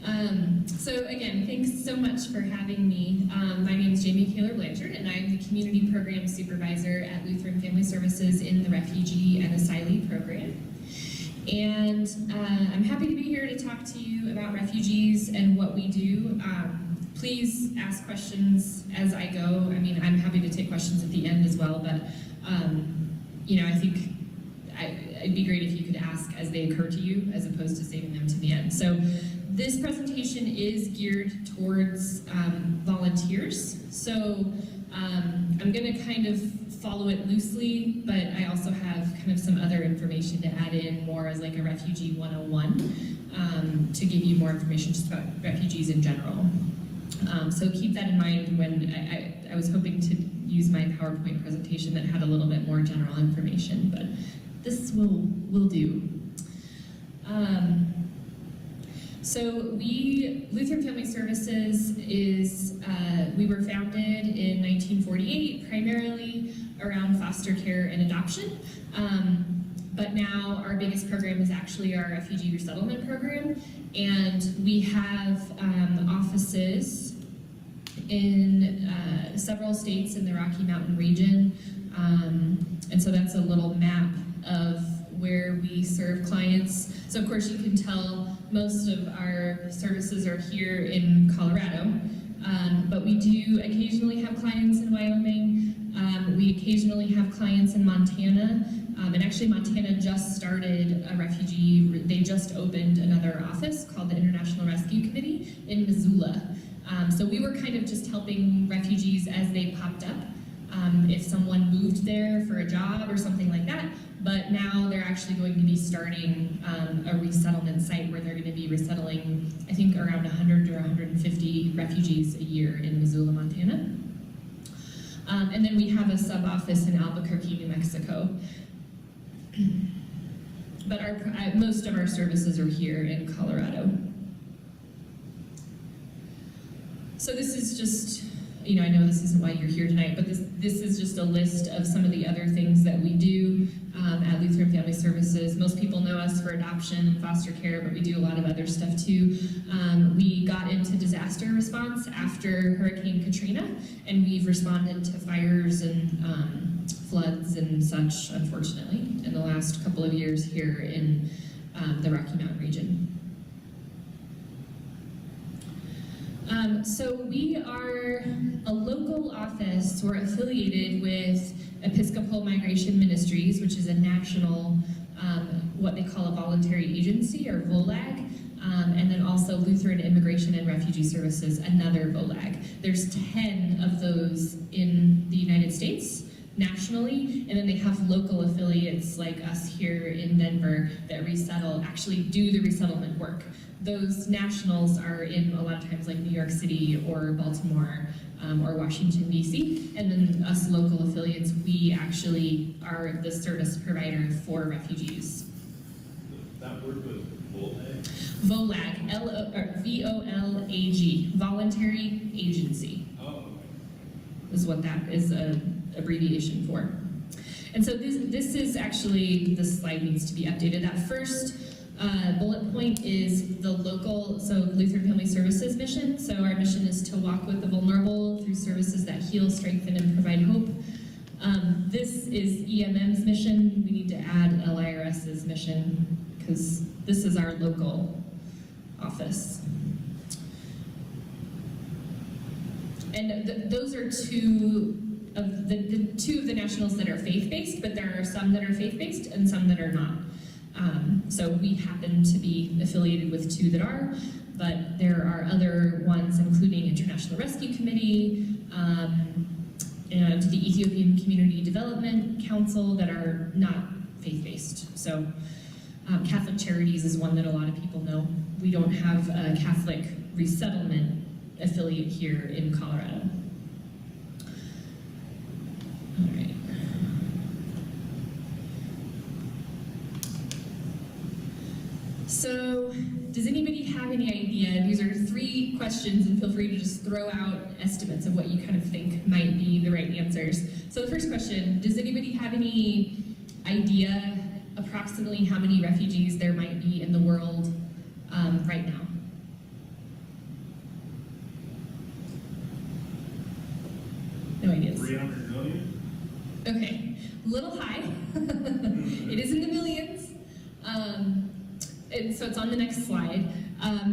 So again, thanks so much for having me. My name is Jamie Kaler Blanchard, and I'm the Community Program Supervisor at Lutheran Family Services in the Refugee and Asylee Program. And I'm happy to be here to talk to you about refugees and what we do. Please ask questions as I go. I mean, I'm happy to take questions at the end as well, but you know, I think it'd be great if you could ask as they occur to you, as opposed to saving them to the end. So this presentation is geared towards volunteers. So I'm going to kind of follow it loosely, but I also have kind of some other information to add in more as like a Refugee 101 to give you more information just about refugees in general. So keep that in mind when I was hoping to use my PowerPoint presentation that had a little bit more general information, but this will do. So Lutheran Family Services we were founded in 1948, primarily around foster care and adoption. But now our biggest program is actually our refugee resettlement program, and we have offices in several states in the Rocky Mountain region, and so that's a little map of where we serve clients. So of course you can tell most of our services are here in Colorado, but we do occasionally have clients in Wyoming. We occasionally have clients in Montana, and actually Montana just started they just opened another office called the International Rescue Committee in Missoula. So we were kind of just helping refugees as they popped up, if someone moved there for a job or something like that. But now they're actually going to be starting a resettlement site where they're going to be resettling, I think, around 100 to 150 refugees a year in Missoula, Montana. And then we have a sub-office in Albuquerque, New Mexico. But most of our services are here in Colorado. So this is just, you know, I know this isn't why you're here tonight, but this is just a list of some of the other things that we do at Lutheran Family Services. Most people know us for adoption and foster care, but we do a lot of other stuff too. We got into disaster response after Hurricane Katrina, and we've responded to fires and floods and such, unfortunately, in the last couple of years here in the Rocky Mountain region. So we are a local office. We're affiliated with Episcopal Migration Ministries, which is a national, what they call a voluntary agency, or VOLAG, and then also Lutheran Immigration and Refugee Services, another VOLAG. There's 10 of those in the United States nationally, and then they have local affiliates like us here in Denver that actually do the resettlement work. Those nationals are in a lot of times like New York City or Baltimore or Washington, D.C. And then us local affiliates, we actually are the service provider for refugees. That word was VOLAG? VOLAG, V-O-L-A-G, Voluntary Agency. Oh, okay. Is what that is an abbreviation for. And so this is actually, this slide needs to be updated. That first bullet point is the local, so Lutheran Family Services mission. So our mission is to walk with the vulnerable through services that heal, strengthen, and provide hope. This is EMM's mission. We need to add LIRS's mission because this is our local office. And those are two of the nationals that are faith-based, but there are some that are faith-based and some that are not. So we happen to be affiliated with two that are, but there are other ones, including International Rescue Committee, and the Ethiopian Community Development Council, that are not faith-based. So Catholic Charities is one that a lot of people know. We don't have a Catholic resettlement affiliate here in Colorado. All right. So, does anybody have any idea? These are 3 questions, and feel free to just throw out estimates of what you kind of think might be the right answers. So the first question, does anybody have any idea approximately how many refugees there might be in the world right now? No ideas. 300 million? Okay, a little high. It is in the millions. And so it's on the next slide.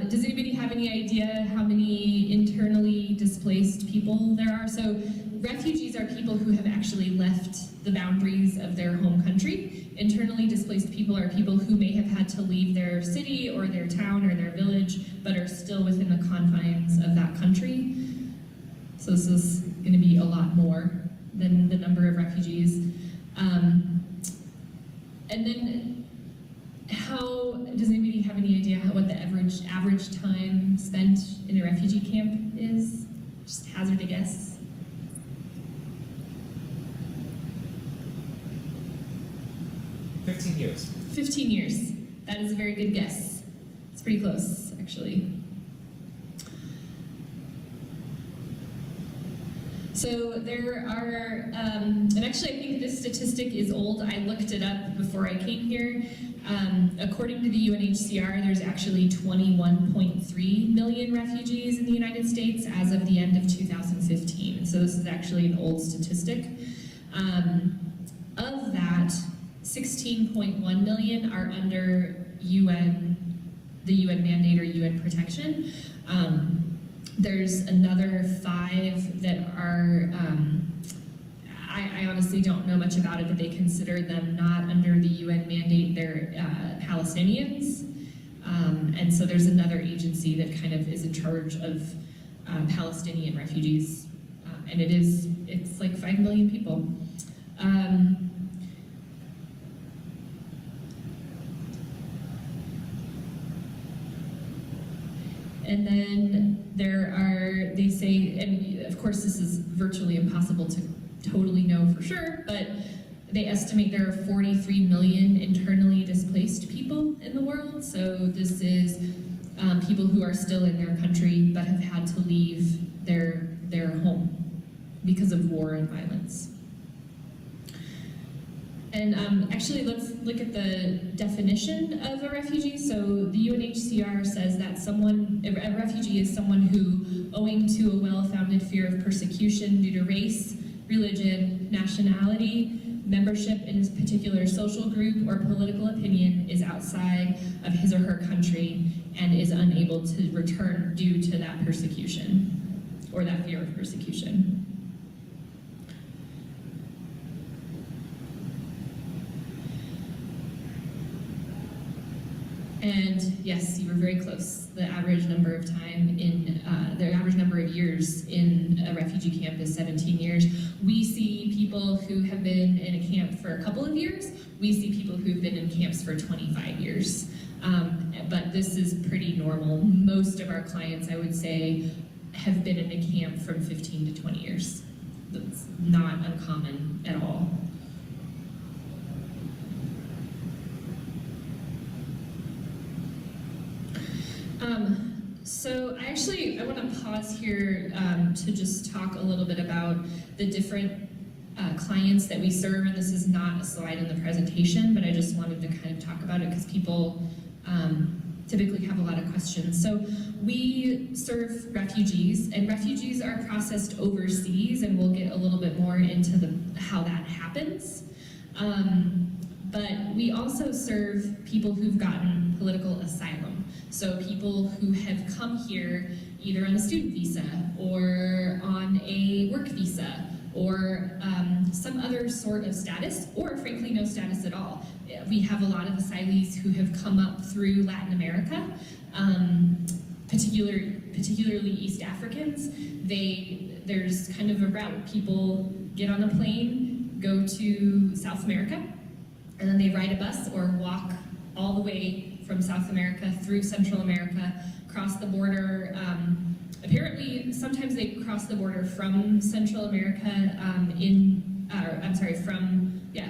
Does anybody have any idea how many internally displaced people there are? So refugees are people who have actually left the boundaries of their home country. Internally displaced people are people who may have had to leave their city or their town or their village, but are still within the confines of that country. So this is going to be a lot more than the number of refugees. And then how, does anybody have any idea what the average time spent in a refugee camp is? Just hazard a guess. $15 years. 15 years. That is a very good guess. It's pretty close, actually. So there are, and actually I think this statistic is old. I looked it up before I came here. According to the UNHCR, there's actually 21.3 million refugees in the United States as of the end of 2015. So this is actually an old statistic. Of that, 16.1 million are under the UN mandate or UN protection. There's another 5 that are, I honestly don't know much about it, but they consider them not under the UN mandate. They're Palestinians. And so there's another agency that kind of is in charge of Palestinian refugees. And it's like 5 million people. And then there are, they say, and of course this is virtually impossible to totally know for sure, but they estimate there are 43 million internally displaced people in the world. So this is people who are still in their country but have had to leave their home because of war and violence. And actually, let's look at the definition of a refugee. So the UNHCR says that a refugee is someone who, owing to a well-founded fear of persecution due to race, religion, nationality, membership in a particular social group, or political opinion, is outside of his or her country and is unable to return due to that persecution, or that fear of persecution. And yes, you were very close. The average number of the average number of years in a refugee camp is 17 years. We see people who have been in a camp for a couple of years. We see people who've been in camps for 25 years. But this is pretty normal. Most of our clients, I would say, have been in a camp from 15 to 20 years. That's not uncommon at all. So I want to pause here to just talk a little bit about the different clients that we serve, and this is not a slide in the presentation, but I just wanted to kind of talk about it because people typically have a lot of questions. So we serve refugees, and refugees are processed overseas, and we'll get a little bit more into how that happens. But we also serve people who've gotten political asylum. So people who have come here either on a student visa or on a work visa or some other sort of status, or frankly no status at all. We have a lot of asylees who have come up through Latin America, particularly East Africans. There's kind of a route. People get on a plane, go to South America, and then they ride a bus or walk all the way from South America through Central America, cross the border. Apparently, sometimes they cross the border from Central America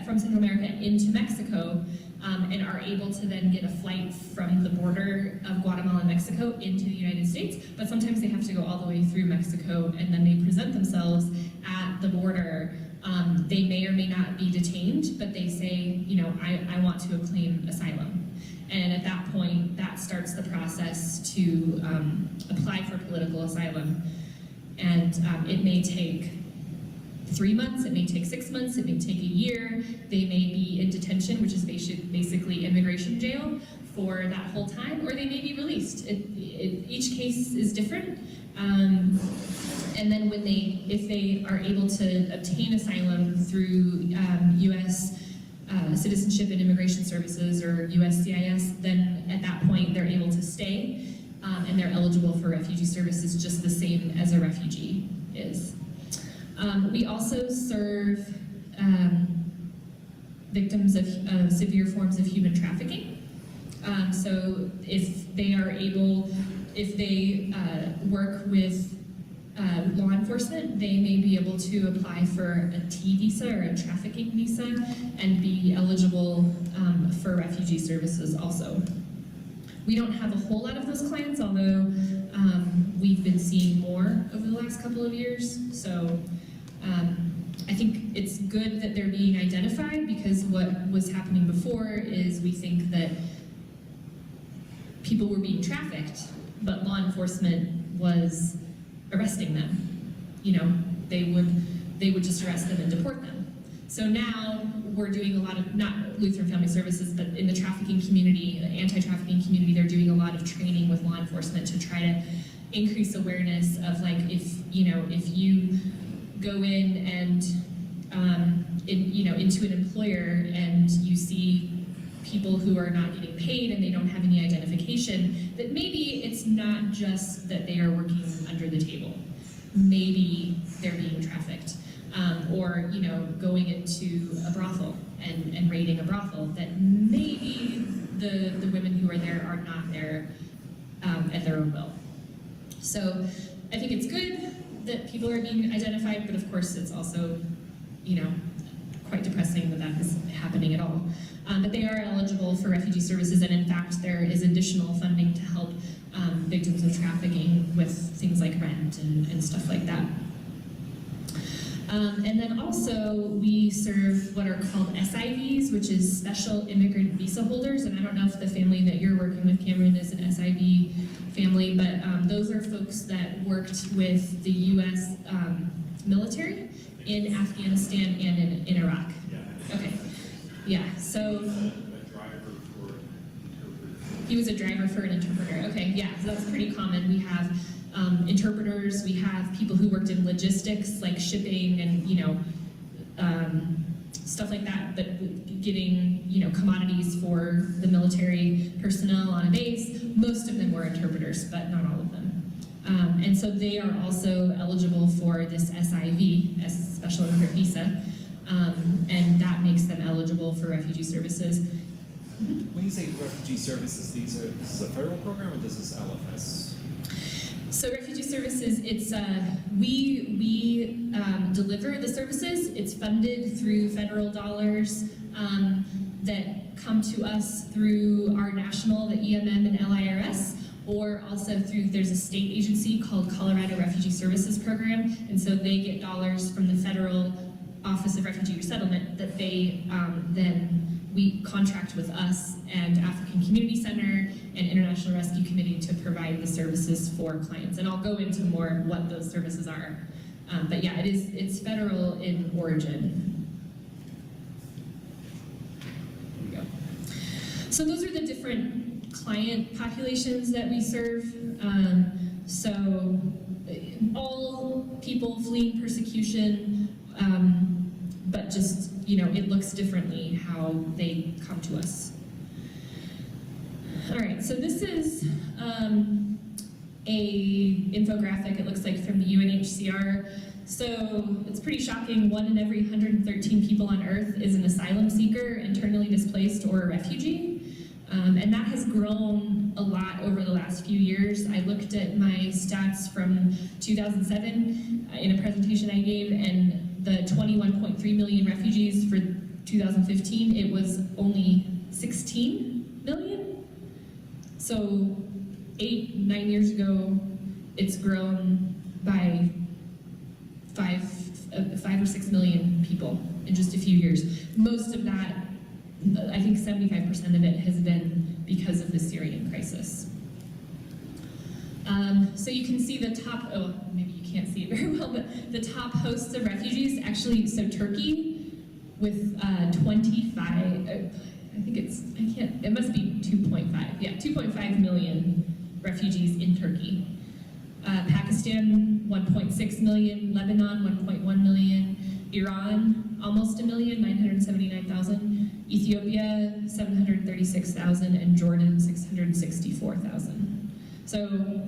from Central America into Mexico, and are able to then get a flight from the border of Guatemala and Mexico into the United States. But sometimes they have to go all the way through Mexico, and then they present themselves at the border. They may or may not be detained, but they say, I want to claim asylum. And at that point, that starts the process to apply for political asylum. And it may take 3 months, it may take 6 months, it may take a year. They may be in detention, which is basically immigration jail, for that whole time, or they may be released. Each case is different. And then if they are able to obtain asylum through U.S. Citizenship and Immigration Services or USCIS, then at that point they're able to stay, and they're eligible for refugee services just the same as a refugee is. We also serve victims of severe forms of human trafficking. So if they work with law enforcement, they may be able to apply for a T visa or a trafficking visa and be eligible for refugee services also. We don't have a whole lot of those clients, although we've been seeing more over the last couple of years. So I think it's good that they're being identified, because what was happening before is we think that people were being trafficked, but law enforcement was arresting them. You know, they would just arrest them and deport them. So now we're doing a lot of, not Lutheran Family Services, but in the trafficking community, the anti-trafficking community, they're doing a lot of training with law enforcement to try to increase awareness of, like, if you go in and into an employer and you see people who are not getting paid and they don't have any identification, that maybe it's not just that they are working under the table. Maybe they're being trafficked. Or going into a brothel and raiding a brothel, that maybe the women who are there are not there at their own will. So I think it's good that people are being identified, but of course it's also, quite depressing that that is happening at all. But they are eligible for refugee services, and in fact there is additional funding to help victims of trafficking with things like rent and stuff like that. And then also we serve what are called SIVs, which is Special Immigrant Visa Holders, and I don't know if the family that you're working with, Cameron, is an SIV family, but those are folks that worked with the U.S. Military in Afghanistan and in Iraq. Yeah. Okay. Yeah, so he was a driver for an interpreter. Okay, yeah, so that's pretty common. We have interpreters, we have people who worked in logistics, like shipping and stuff like that, but getting commodities for the military personnel on a base. Most of them were interpreters, but not all of them. And so they are also eligible for this SIV, as Special Immigrant Visa, and that makes them eligible for refugee services. When you say refugee services, this is a federal program, or this is LFS? So refugee services, it's we deliver the services. It's funded through federal dollars that come to us through our national, the EMM and LIRS, or also through, there's a state agency called Colorado Refugee Services Program, and so they get dollars from the Federal Office of Refugee Resettlement that they we contract with us and African Community Center and International Rescue Committee to provide the services for clients. And I'll go into more what those services are. But yeah, it's federal in origin. There we go. So those are the different client populations that we serve. So all people fleeing persecution, but just, it looks differently how they come to us. All right, so this is a infographic, it looks like, from the UNHCR. So it's pretty shocking. 1 in every 113 people on Earth is an asylum seeker, internally displaced, or a refugee. And that has grown a lot over the last few years. I looked at my stats from 2007 in a presentation I gave, and the 21.3 million refugees for 2015, it was only 16 million. So 8-9 years ago, it's grown by 5 or 6 million people in just a few years. Most of that, I think 75% of it has been because of the Syrian crisis. So you can see the top, oh, maybe you can't see it very well, but the top hosts of refugees, actually, so Turkey with 25, I think it must be 2.5, yeah, 2.5 million refugees in Turkey. Pakistan, 1.6 million, Lebanon, 1.1 million, Iran, almost a million, 979,000, Ethiopia, 736,000, and Jordan, 664,000. So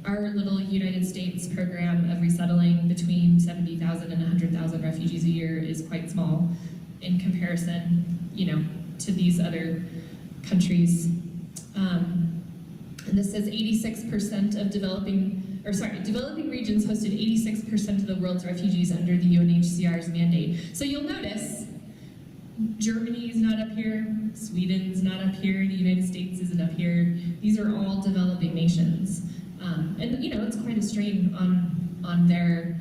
our little United States program of resettling between 70,000 and 100,000 refugees a year is quite small in comparison, to these other countries. And this says 86% of developing regions hosted 86% of the world's refugees under the UNHCR's mandate. So you'll notice Germany is not up here, Sweden's not up here, the United States isn't up here. These are all developing nations. And it's quite a strain on their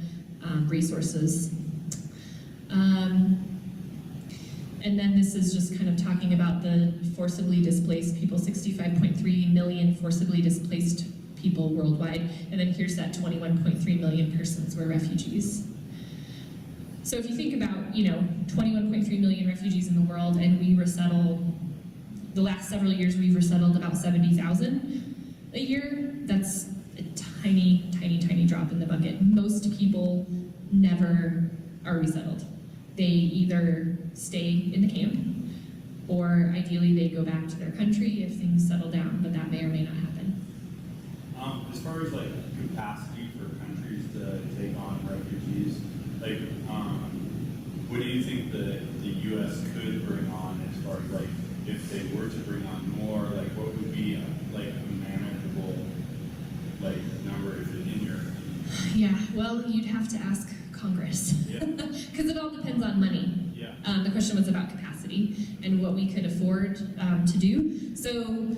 resources. And then this is just kind of talking about the forcibly displaced people, 65.3 million forcibly displaced people worldwide. And then here's that 21.3 million persons were refugees. So if you think about, 21.3 million refugees in the world, and we resettle, the last several years we've resettled about 70,000 a year, that's a tiny, tiny, tiny drop in the bucket. Most people never are resettled. They either stay in the camp, or ideally they go back to their country if things settle down, but that may or may not happen. As far as capacity for countries to take on refugees, what do you think the U.S. could bring on as far as if they were to bring on more, what would be a manageable number if it's in your? Yeah, well, you'd have to ask Congress, because it all depends on money. Yeah. The question was about capacity and what we could afford to do. So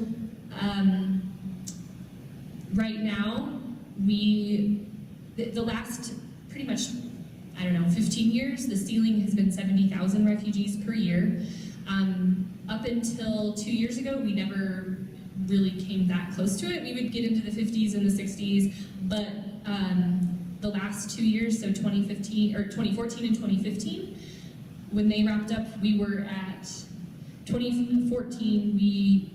right now, the last pretty much, 15 years, the ceiling has been 70,000 refugees per year. Up until 2 years ago, we never really came that close to it. We would get into the 50s and the 60s, but the last 2 years, so 2014 and 2015, when they wrapped up, we were at 2014, we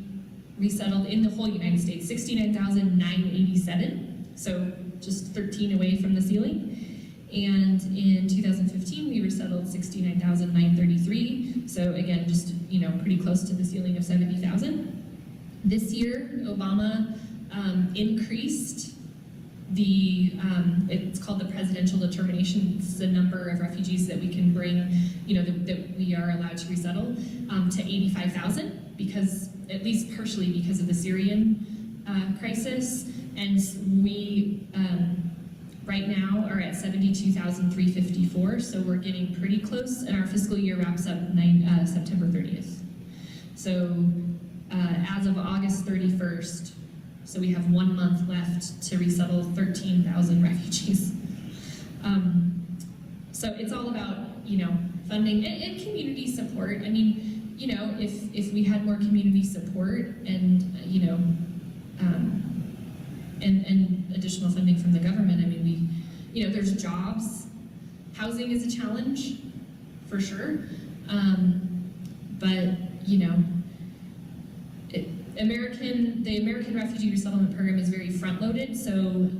resettled in the whole United States, 69,987, so just 13 away from the ceiling. And in 2015, we resettled 69,933, so again, just pretty close to the ceiling of 70,000. This year, Obama increased it's called the presidential determination. It's the number of refugees that we can bring, that we are allowed to resettle, to 85,000, because, at least partially because of the Syrian crisis. And we, right now, are at 72,354, so we're getting pretty close, and our fiscal year wraps up September 30th. So as of August 31st, so we have 1 month left to resettle 13,000 refugees. So it's all about, funding and community support. I mean, if we had more community support and, and additional funding from the government, I mean, there's jobs. Housing is a challenge, for sure. But, the American Refugee Resettlement Program is very front-loaded, so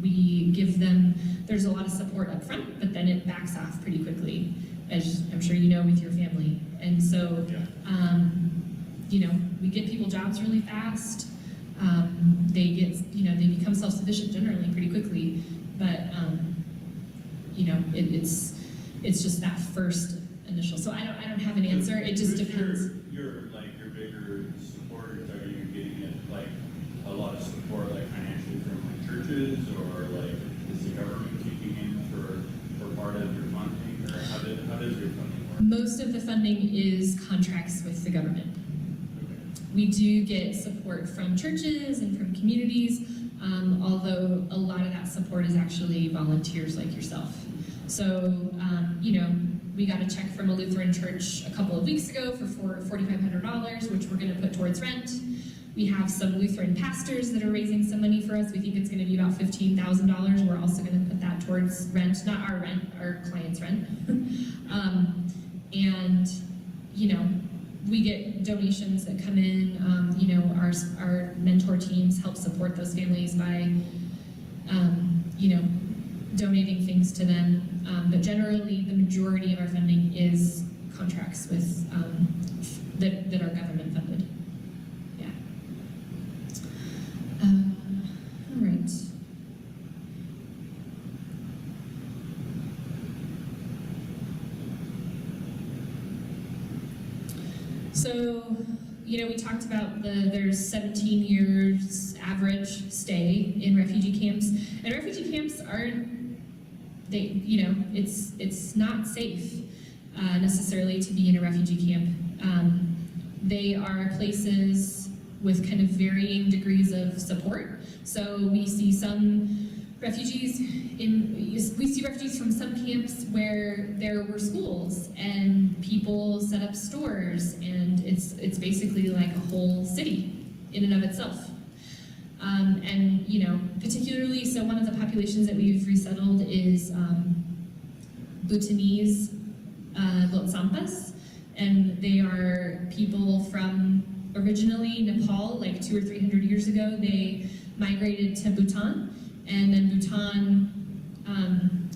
we give them, there's a lot of support up front, but then it backs off pretty quickly, as I'm sure you know with your family. And so, we get people jobs really fast. They become self-sufficient generally pretty quickly, but it's just that first initial. So I don't have an answer. It just depends. Your bigger supporters, are you getting a lot of support financially from churches, or is the government kicking in for part of your funding, or how does your funding work? Most of the funding is contracts with the government. We do get support from churches and from communities, although a lot of that support is actually volunteers like yourself. So, we got a check from a Lutheran church a couple of weeks ago for $4,500, which we're going to put towards rent. We have some Lutheran pastors that are raising some money for us. We think it's going to be about $15,000. We're also going to put that towards rent, not our rent, our clients' rent. And, you know, we get donations that come in. You know, our mentor teams help support those families by, you know, donating things to them. But generally, the majority of our funding is contracts with that are government funded. Yeah. All right. So, you know, we talked about there's 17 years average stay in refugee camps, and refugee camps aren't, you know, it's not safe necessarily to be in a refugee camp. They are places with kind of varying degrees of support. So we see some refugees from some camps where there were schools and people set up stores, and it's basically like a whole city in and of itself. And you know, particularly, so one of the populations that we've resettled is Bhutanese Lotsampas, and they are people from originally Nepal, like 200 or 300 years ago. They migrated to Bhutan, and then Bhutan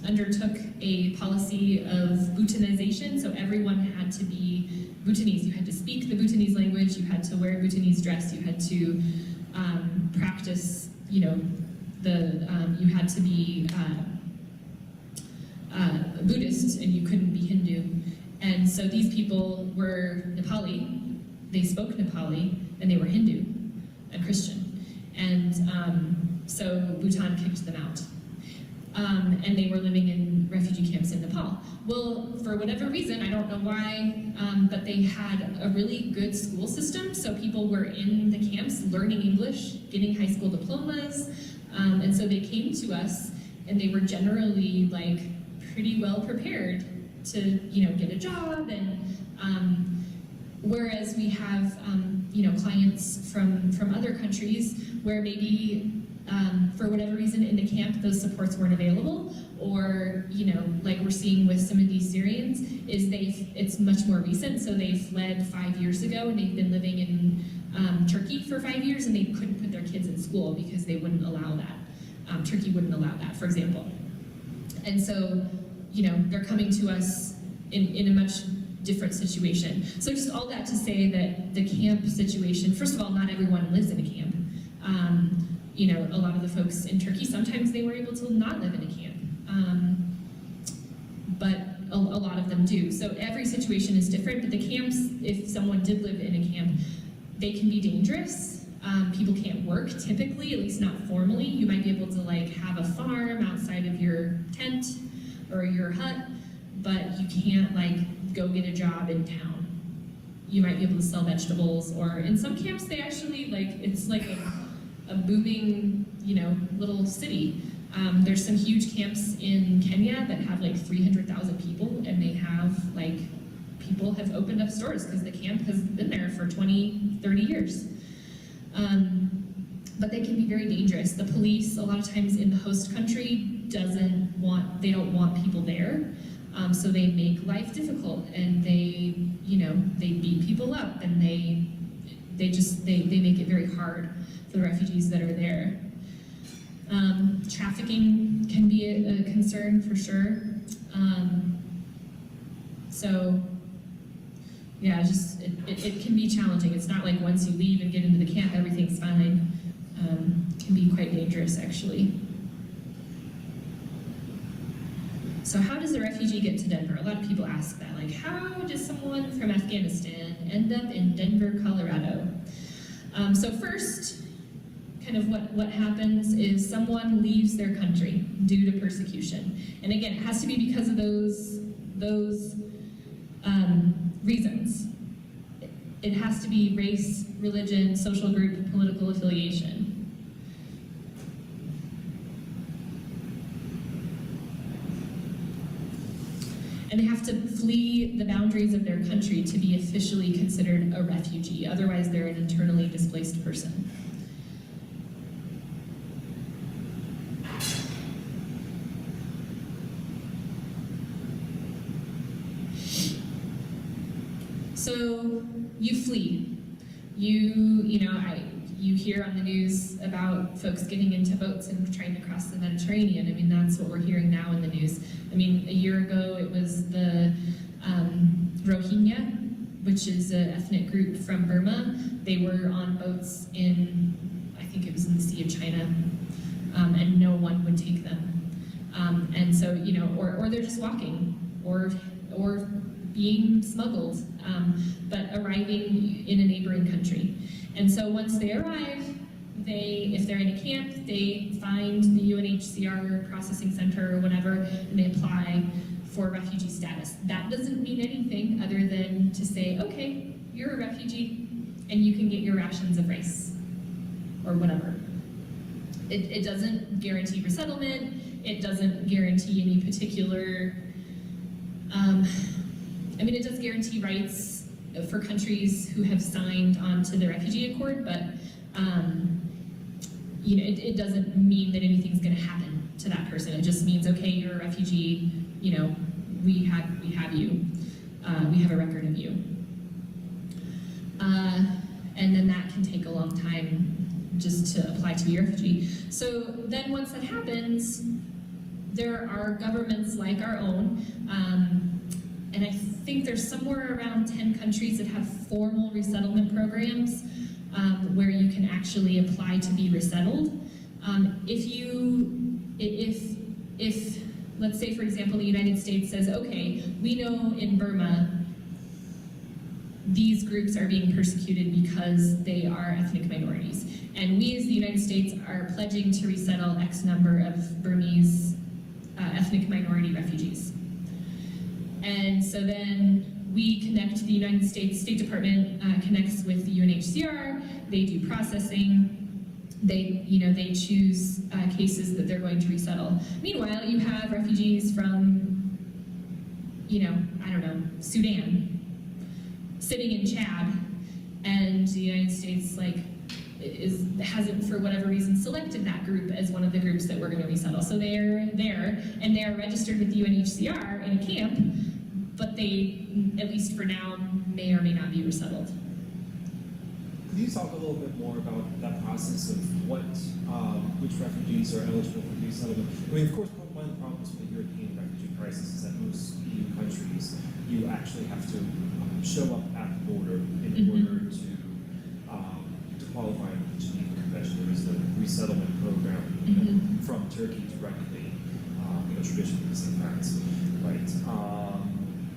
undertook a policy of Bhutanization, so everyone had to be Bhutanese. You had to speak the Bhutanese language, you had to wear Bhutanese dress, you had to practice, you know, you had to be Buddhist, and you couldn't be Hindu. And so these people were Nepali, they spoke Nepali, and they were Hindu and Christian. And so Bhutan kicked them out. And they were living in refugee camps in Nepal. Well, for whatever reason, I don't know why, but they had a really good school system, so people were in the camps learning English, getting high school diplomas, and so they came to us, and they were generally like pretty well prepared to, you know, get a job, and whereas we have, you know, clients from other countries where maybe for whatever reason in the camp those supports weren't available, or, you know, like we're seeing with some of these Syrians, is it's much more recent, so they fled 5 years ago and they've been living in Turkey for 5 years, and they couldn't put their kids in school because they wouldn't allow that. Turkey wouldn't allow that, for example. And so, you know, they're coming to us in a much different situation. So just all that to say that the camp situation, first of all, not everyone lives in a camp. You know, a lot of the folks in Turkey, sometimes they were able to not live in a camp. But a lot of them do. So every situation is different, but the camps, if someone did live in a camp, they can be dangerous. People can't work typically, at least not formally. You might be able to like have a farm outside of your tent or your hut, but you can't like go get a job in town. You might be able to sell vegetables, or in some camps they actually it's like a booming, you know, little city. There's some huge camps in Kenya that have like 300,000 people, and they have like, people have opened up stores because the camp has been there for 20, 30 years. But they can be very dangerous. The police, a lot of times in the host country, they don't want people there. So they make life difficult, and they, you know, they beat people up, and they make it very hard for the refugees that are there. Trafficking can be a concern for sure. So yeah, just it can be challenging. It's not like once you leave and get into the camp, everything's fine. It can be quite dangerous, actually. So how does a refugee get to Denver? A lot of people ask that, like, how does someone from Afghanistan end up in Denver, Colorado? So first, kind of what happens is someone leaves their country due to persecution. And again, it has to be because of those reasons. It has to be race, religion, social group, political affiliation. and they have to flee the boundaries of their country to be officially considered a refugee. Otherwise, they're an internally displaced person. So you flee. You hear on the news about folks getting into boats and trying to cross the Mediterranean. I mean, that's what we're hearing now in the news. I mean, a year ago it was the Rohingya, which is an ethnic group from Burma. They were on boats in, I think it was in the Sea of China, and no one would take them. And so, or they're just walking, or being smuggled, but arriving in a neighboring country. And so once they arrive, if they're in a camp, they find the UNHCR processing center or whatever, and they apply for refugee status. That doesn't mean anything other than to say, okay, you're a refugee, and you can get your rations of rice, or whatever. It doesn't guarantee resettlement, it doesn't guarantee any particular, it does guarantee rights for countries who have signed onto the refugee accord, but it doesn't mean that anything's going to happen to that person. It just means, okay, you're a refugee. We have you. We have a record of you. And then that can take a long time just to apply to be a refugee. So then once that happens, there are governments like our own. And I think there's somewhere around 10 countries that have formal resettlement programs where you can actually apply to be resettled. If let's say, for example, the United States says, okay, we know in Burma these groups are being persecuted because they are ethnic minorities. And we as the United States are pledging to resettle X number of Burmese ethnic minority refugees. And so then we connect, the United States State Department connects with the UNHCR, they do processing, they choose cases that they're going to resettle. Meanwhile, you have refugees from, Sudan, sitting in Chad, and the United States hasn't, for whatever reason, selected that group as one of the groups that we're going to resettle. So they're there, and they're registered with the UNHCR in a camp, but they, at least for now, may or may not be resettled. Could you talk a little bit more about that process of which refugees are eligible for resettlement? Of course, one of the problems with the European refugee crisis is that most EU countries, you actually have to show up at the border in order to qualify under the Geneva Convention. There is the resettlement program from Turkey directly, traditionally it's in France, right?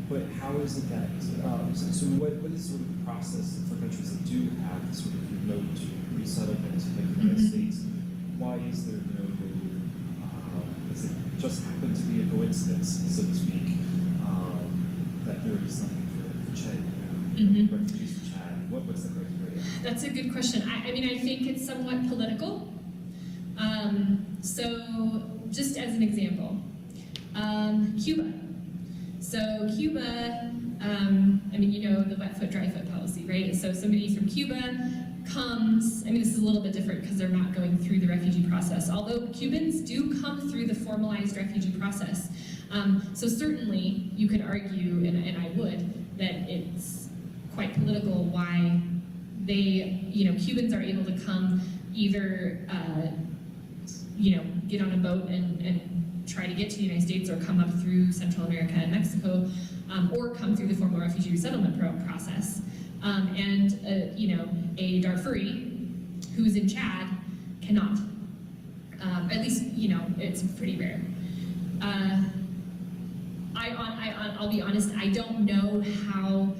But how is it that, so what is sort of the process for countries that do have this sort of remote resettlement like the United States? Why is there no, does it just happen to be a coincidence, so to speak, that there is nothing for Chad, refugees from Chad? What's the criteria? That's a good question. I think it's somewhat political. So just as an example, Cuba. So Cuba, the wet foot, dry foot policy, right? So somebody from Cuba comes, this is a little bit different because they're not going through the refugee process, although Cubans do come through the formalized refugee process. So certainly you could argue, and I would, that it's quite political why Cubans are able to come either, get on a boat and try to get to the United States, or come up through Central America and Mexico, or come through the formal refugee resettlement process. A Darfuri who's in Chad cannot. At least, it's pretty rare. I'll be honest, I don't know how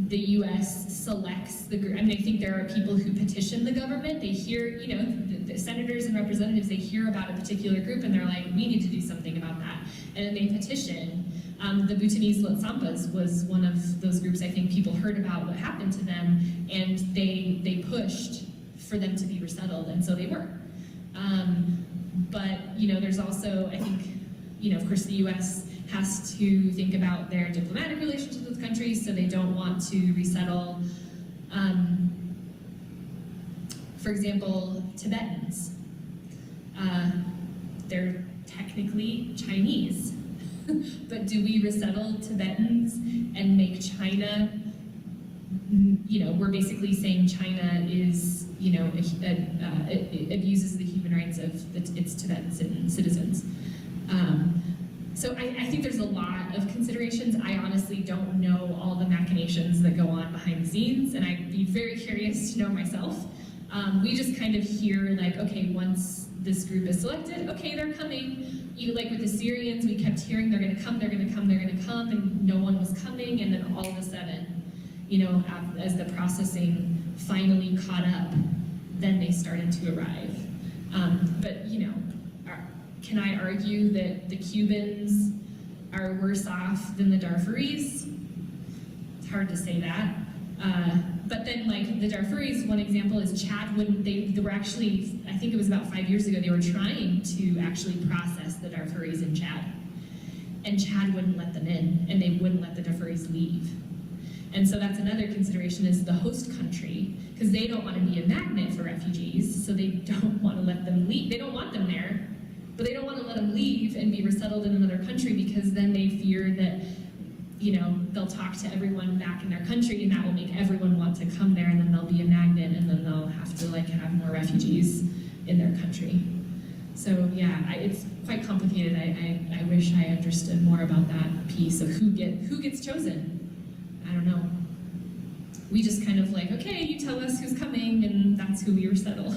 the U.S. selects the group. I think there are people who petition the government. They hear, the senators and representatives, they hear about a particular group and they're like, we need to do something about that. And then they petition. The Bhutanese Lhotshampas was one of those groups. I think people heard about what happened to them, and they pushed for them to be resettled, and so they were. But there's also, I think, of course, the U.S. has to think about their diplomatic relationships with countries, so they don't want to resettle, for example, Tibetans. They're technically Chinese, but do we resettle Tibetans and make China, we're basically saying China is, it abuses the human rights of its Tibetan citizens. So I think there's a lot of considerations. I honestly don't know all the machinations that go on behind the scenes, and I'd be very curious to know myself. We just kind of hear like, okay, once this group is selected, okay, they're coming. Like with the Syrians, we kept hearing they're gonna come, they're gonna come, they're gonna come, and no one was coming, and then all of a sudden, as the processing finally caught up, then they started to arrive. But can I argue that the Cubans are worse off than the Darfuris? It's hard to say that. But then, like, the Darfuris, one example is Chad wouldn't, they were actually, I think it was about 5 years ago, they were trying to actually process the Darfuris in Chad. And Chad wouldn't let them in, and they wouldn't let the Darfuris leave. And so that's another consideration is the host country, because they don't want to be a magnet for refugees, so they don't want to let them leave. They don't want them there, but they don't want to let them leave and be resettled in another country because then they fear that they'll talk to everyone back in their country and that will make everyone want to come there, and then they'll be a magnet, and then they'll have to have more refugees in their country. So yeah, it's quite complicated. I wish I understood more about that piece of who gets chosen. I don't know. We just kind of okay, you tell us who's coming, and that's who we resettle.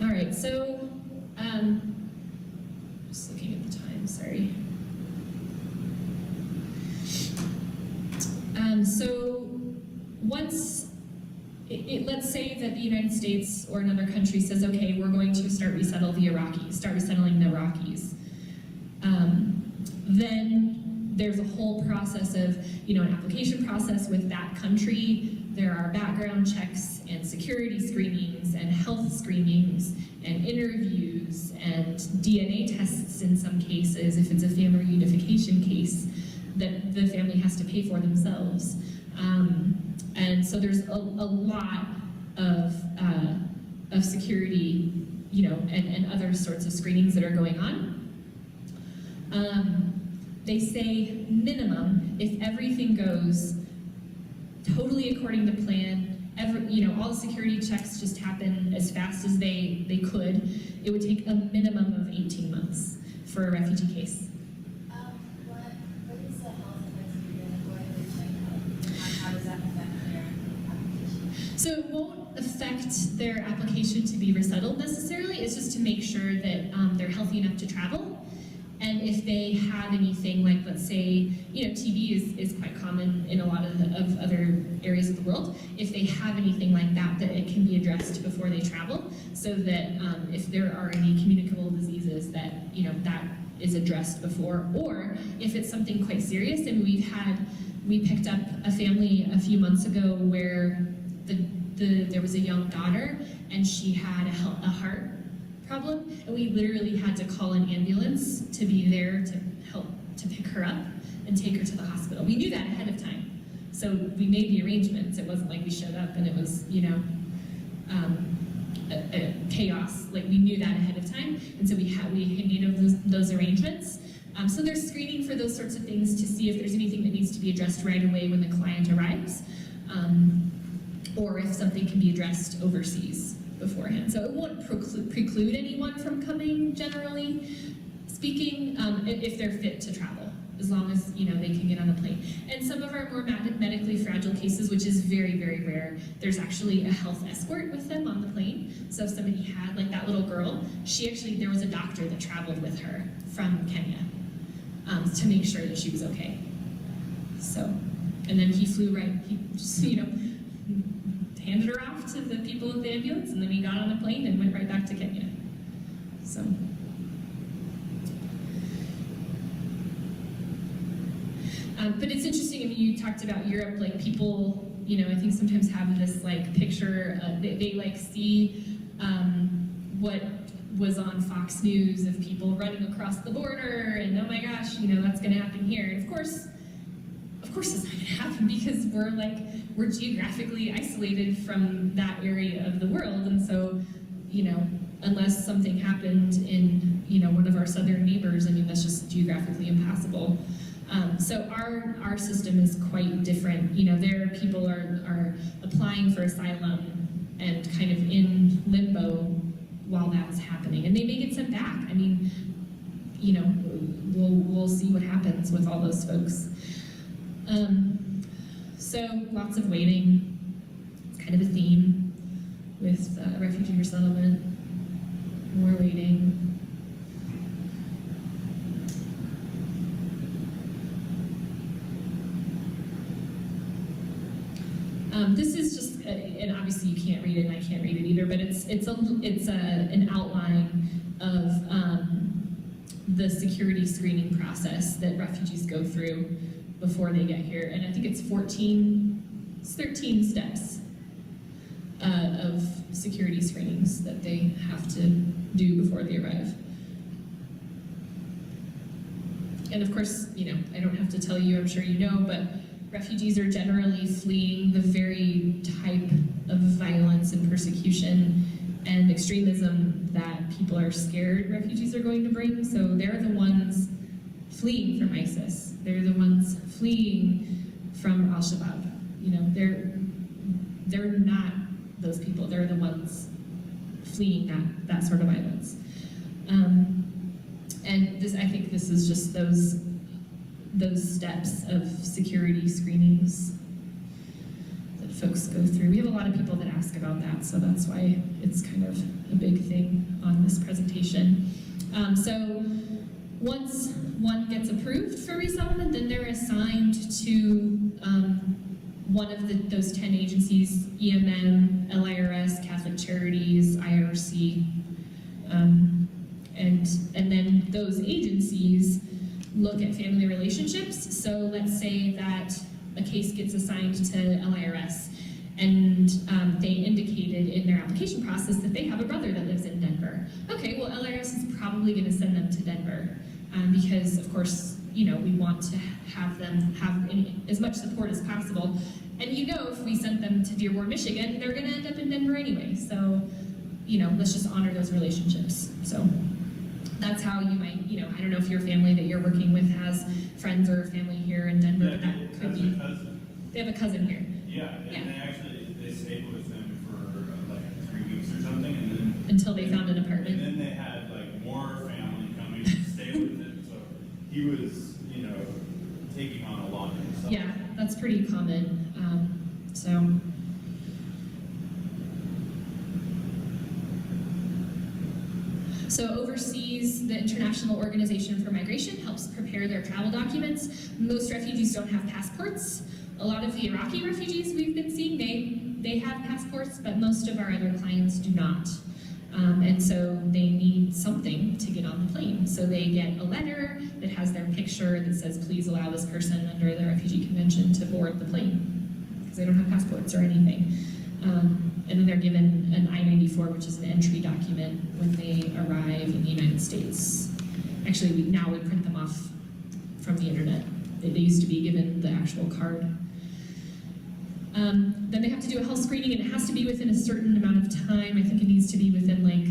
All right, so just looking at the time, sorry. So once, let's say that the United States or another country says, okay, we're going to start resettling the Iraqis. Then there's a whole process of, an application process with that country. There are background checks and security screenings and health screenings and interviews and DNA tests in some cases, if it's a family reunification case that the family has to pay for themselves. And so there's a lot of security, and other sorts of screenings that are going on. They say minimum, if everything goes totally according to plan, all the security checks just happen as fast as they could, it would take a minimum of 18 months for a refugee case. What is the health criteria? What are they checking out? How does that affect their application? So it won't affect their application to be resettled necessarily. It's just to make sure that they're healthy enough to travel. And if they have anything like, let's say, TB is quite common in a lot of other areas of the world. If they have anything like that, that it can be addressed before they travel, so that if there are any communicable diseases that, that is addressed before, or if it's something quite serious. And we picked up a family a few months ago where there was a young daughter and she had a heart problem, and we literally had to call an ambulance to be there to help to pick her up and take her to the hospital. We knew that ahead of time, so we made the arrangements. It wasn't like we showed up and it was chaos. Like, we knew that ahead of time, and so we made those arrangements. So there's screening for those sorts of things to see if there's anything that needs to be addressed right away when the client arrives, or if something can be addressed overseas beforehand. So it won't preclude anyone from coming, generally speaking, if they're fit to travel, as long as they can get on a plane. And some of our more medically fragile cases, which is very, very rare, there's actually a health escort with them on the plane. So if somebody had, like that little girl, there was a doctor that traveled with her from Kenya to make sure that she was okay. So, and then he flew he just, handed her off to the people of the ambulance, and then he got on the plane and went right back to Kenya. So. But it's interesting, you talked about Europe, like people I think sometimes have this like picture, they like see what was on Fox News of people running across the border, and oh my gosh, that's gonna happen here. And of course it's not gonna happen, because we're geographically isolated from that area of the world, and so, unless something happened in, one of our southern neighbors, I mean, that's just geographically impossible. So our system is quite different. There people are applying for asylum and kind of in limbo while that's happening, and they may get sent back. I mean, we'll see what happens with all those folks. So lots of waiting. It's kind of a theme with refugee resettlement. More waiting. This is just, and obviously you can't read it, and I can't read it either, but it's an outline of the security screening process that refugees go through before they get here, and I think it's 13 steps of security screenings that they have to do before they arrive. And of course, I don't have to tell you, I'm sure you know, but refugees are generally fleeing the very type of violence and persecution and extremism that people are scared refugees are going to bring. So they're the ones fleeing from ISIS. They're the ones fleeing from Al-Shabaab. They're not those people. They're the ones fleeing that sort of violence. And I think this is just those steps of security screenings that folks go through. We have a lot of people that ask about that, so that's why it's kind of a big thing on this presentation. So once one gets approved for resettlement, then they're assigned to one of those 10 agencies: EMM, LIRS, Catholic Charities, IRC, and then those agencies look at family relationships. So let's say that a case gets assigned to LIRS, and they indicated in their application process that they have a brother that lives in Denver. Okay, well, LIRS is probably going to send them to Denver because, of course, we want to have them have as much support as possible. And if we sent them to Dearborn, Michigan, they're going to end up in Denver anyway. So, let's just honor those relationships. So that's how you might, I don't know if your family that you're working with has friends or family here in Denver, but that could be. They have a cousin here. Yeah, and they stayed with them for like 3 weeks or something, and then until they found an apartment. And then they had like more family coming to stay with him, so he was, taking on a lot himself. Yeah, that's pretty common. So overseas, the International Organization for Migration helps prepare their travel documents. Most refugees don't have passports. A lot of the Iraqi refugees we've been seeing, they have passports, but most of our other clients do not. And so they need something to get on the plane. So they get a letter that has their picture that says, please allow this person under the Refugee Convention to board the plane, because they don't have passports or anything. And then they're given an I-94, which is an entry document when they arrive in the United States. Actually, now we print them off from the internet. They used to be given the actual card. Then they have to do a health screening, and it has to be within a certain amount of time. I think it needs to be within like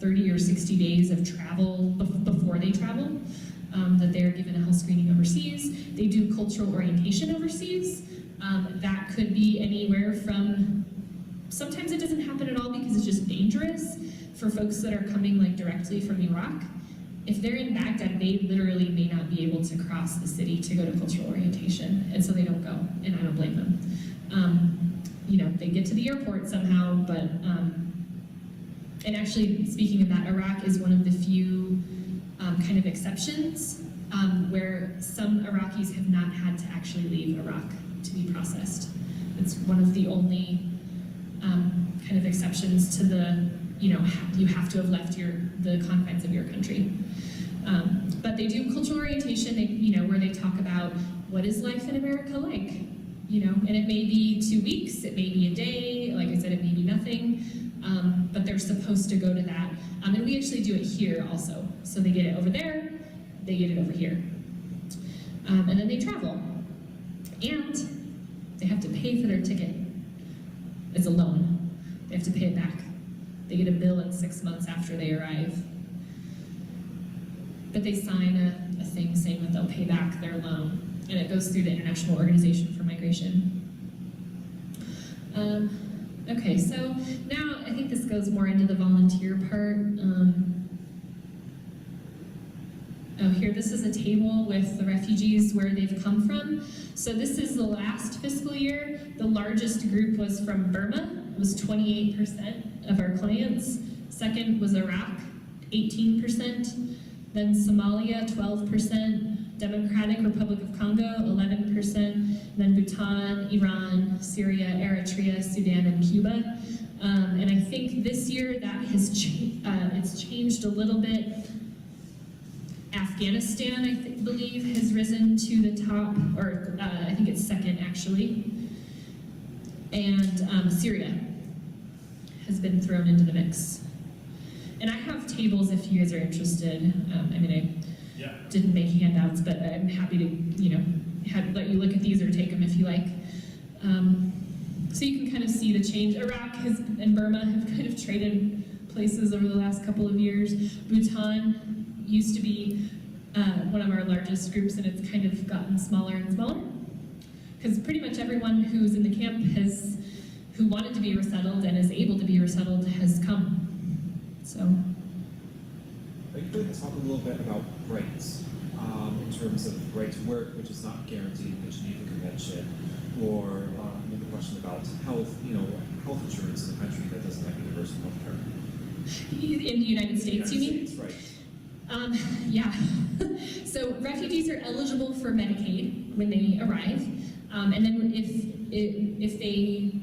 30 or 60 days of travel, before they travel, that they are given a health screening overseas. They do cultural orientation overseas. That could be anywhere from, sometimes it doesn't happen at all because it's just dangerous for folks that are coming like directly from Iraq. If they're in Baghdad, they literally may not be able to cross the city to go to cultural orientation, and so they don't go, and I don't blame them. They get to the airport somehow, but, and actually, speaking of that, Iraq is one of the few kind of exceptions where some Iraqis have not had to actually leave Iraq to be processed. It's one of the only kind of exceptions to the, you have to have left the confines of your country. But they do cultural orientation, where they talk about what is life in America like? and it may be 2 weeks, it may be a day, like I said, it may be nothing, but they're supposed to go to that. And we actually do it here also. So they get it over there, they get it over here. And then they travel. And they have to pay for their ticket. It's a loan. They have to pay it back. They get a bill in 6 months after they arrive. But they sign a thing saying that they'll pay back their loan. And it goes through the International Organization for Migration. Okay, so now I think this goes more into the volunteer part. Here, this is a table with the refugees where they've come from. So this is the last fiscal year. The largest group was from Burma. It was 28% of our clients. Second was Iraq, 18%. Then Somalia, 12%. Democratic Republic of Congo, 11%. Then Bhutan, Iran, Syria, Eritrea, Sudan, and Cuba. And I think this year that has it's changed a little bit. Afghanistan, I believe, has risen to the top, or I think it's second actually. And Syria has been thrown into the mix. And I have tables if you guys are interested. I didn't make handouts, but I'm happy to let you look at these or take them if you like. So you can kind of see the change. Iraq and Burma have kind of traded places over the last couple of years. Bhutan used to be one of our largest groups, and it's kind of gotten smaller and smaller. Because pretty much everyone who's in the camp who wanted to be resettled and is able to be resettled has come. So. Are you going to talk a little bit about rights in terms of right to work, which is not guaranteed in the Geneva Convention, or the question about health, health insurance in a country that doesn't have universal health care? In the United States, you mean? States, right. Yeah. So refugees are eligible for Medicaid when they arrive, and then if they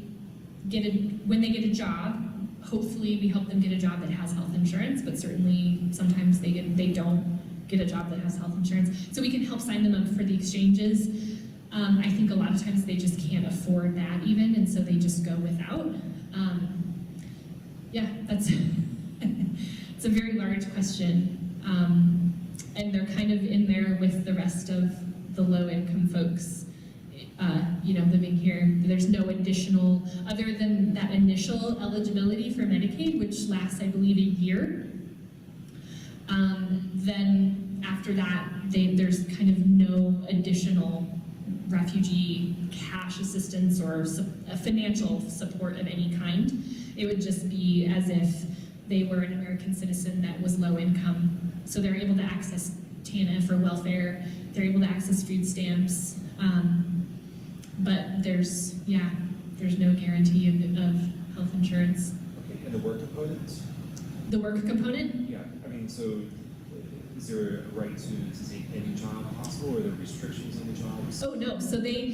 when they get a job, hopefully we help them get a job that has health insurance. But certainly sometimes they don't get a job that has health insurance. So we can help sign them up for the exchanges. I think a lot of times they just can't afford that even, and so they just go without. Yeah, that's it's a very large question. And they're kind of in there with the rest of the low-income folks, living here. There's no additional, other than that initial eligibility for Medicaid, which lasts, I believe, a year. Then after that, there's kind of no additional refugee cash assistance or financial support of any kind. It would just be as if they were an American citizen that was low income. So they're able to access TANF for welfare, they're able to access food stamps, but there's no guarantee of health insurance. Okay, and the work component? The work component? Yeah, so is there a right to take any job possible, or are there restrictions on the jobs? Oh no, so they,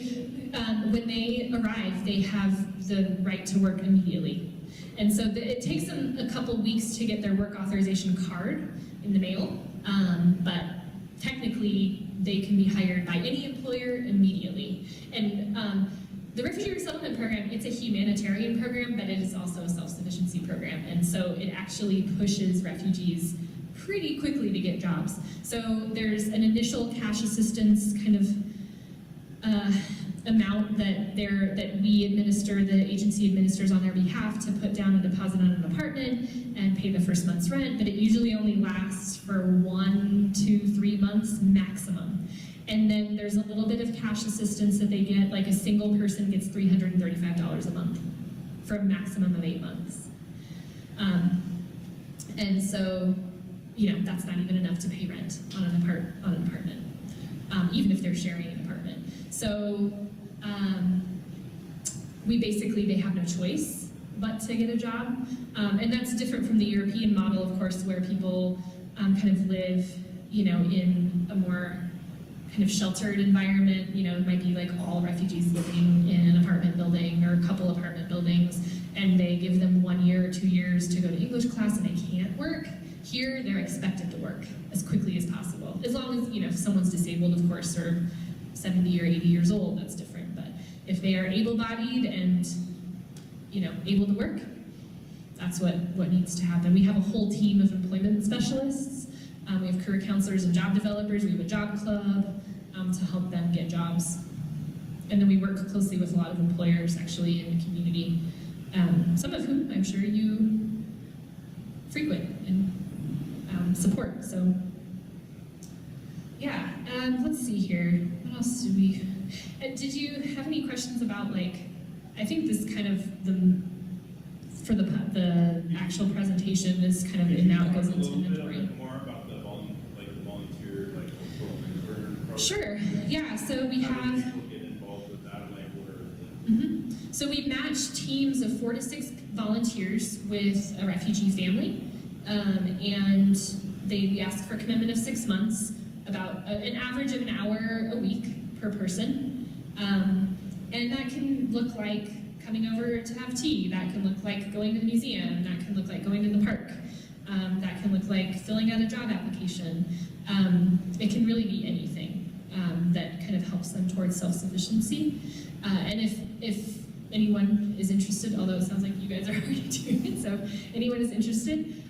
when they arrive, they have the right to work immediately. And so it takes them a couple weeks to get their work authorization card in the mail, but technically they can be hired by any employer immediately. And the Refugee Resettlement Program, it's a humanitarian program, but it is also a self-sufficiency program. And so it actually pushes refugees pretty quickly to get jobs. So there's an initial cash assistance kind of amount that we administer, the agency administers on their behalf to put down a deposit on an apartment and pay the first month's rent, but it usually only lasts for 1, 2, 3 months maximum. And then there's a little bit of cash assistance that they get, like a single person gets $335 a month for a maximum of 8 months. And so, that's not even enough to pay rent on an apartment, even if they're sharing an apartment. So they have no choice but to get a job. And that's different from the European model, of course, where people kind of live, in a more kind of sheltered environment. It might be like all refugees living in an apartment building or a couple apartment buildings, and they give them 1 year or 2 years to go to English class and they can't work. Here, they're expected to work as quickly as possible. As long as, if someone's disabled, of course, or 70 or 80 years old, that's different. But if they are able-bodied and, you know, able to work, that's what needs to happen. We have a whole team of employment specialists. We have career counselors and job developers. We have a job club to help them get jobs. And then we work closely with a lot of employers actually in the community, some of whom I'm sure you frequent and support. So yeah, let's see here. What else did we, did you have any questions about, like, I think this kind of for the actual presentation is kind of, and now it goes into inventory. More about the volunteer, like, cultural mentor. Sure, yeah, so we How have, do people get involved with that, like, what are the... So we match teams of 4 to 6 volunteers with a refugee family, and we ask for a commitment of 6 months, about an average of an hour a week per person, and that can look like coming over to have tea, that can look like going to the museum, that can look like going to the park, that can look like filling out a job application. It can really be anything that kind of helps them towards self-sufficiency. And if anyone is interested, although it sounds like you guys are already doing it, so anyone is interested,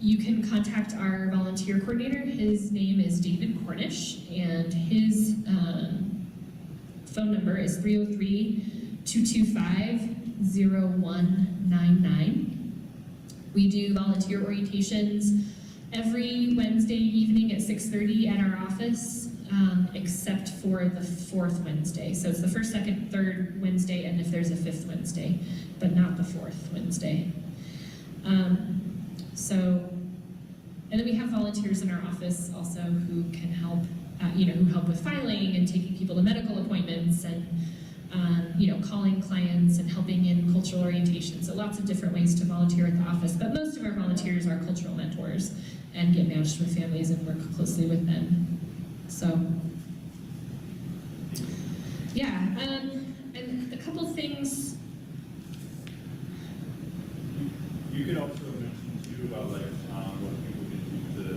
you can contact our volunteer coordinator. His name is David Cornish, and his phone number is 303-225-0199. We do volunteer orientations every Wednesday evening at 6:30 at our office, except for the 4th Wednesday. So it's the 1st, 2nd, 3rd Wednesday, and if there's a 5th Wednesday, but not the 4th Wednesday. And then we have volunteers in our office also who can help, who help with filing and taking people to medical appointments and, calling clients and helping in cultural orientation. So lots of different ways to volunteer at the office, but most of our volunteers are cultural mentors and get matched with families and work closely with them. So, yeah, and a couple things. You could also mention too about like what people can do to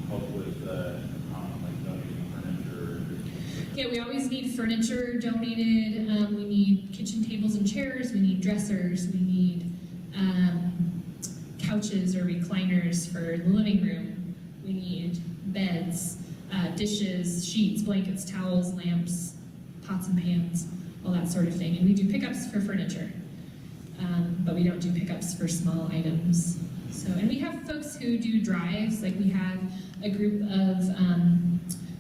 help with like donating furniture. Yeah, we always need furniture donated. We need kitchen tables and chairs. We need dressers. We need couches or recliners for the living room. We need beds, dishes, sheets, blankets, towels, lamps, pots and pans, all that sort of thing. And we do pickups for furniture. But we don't do pickups for small items. So, and we have folks who do drives, like we have a group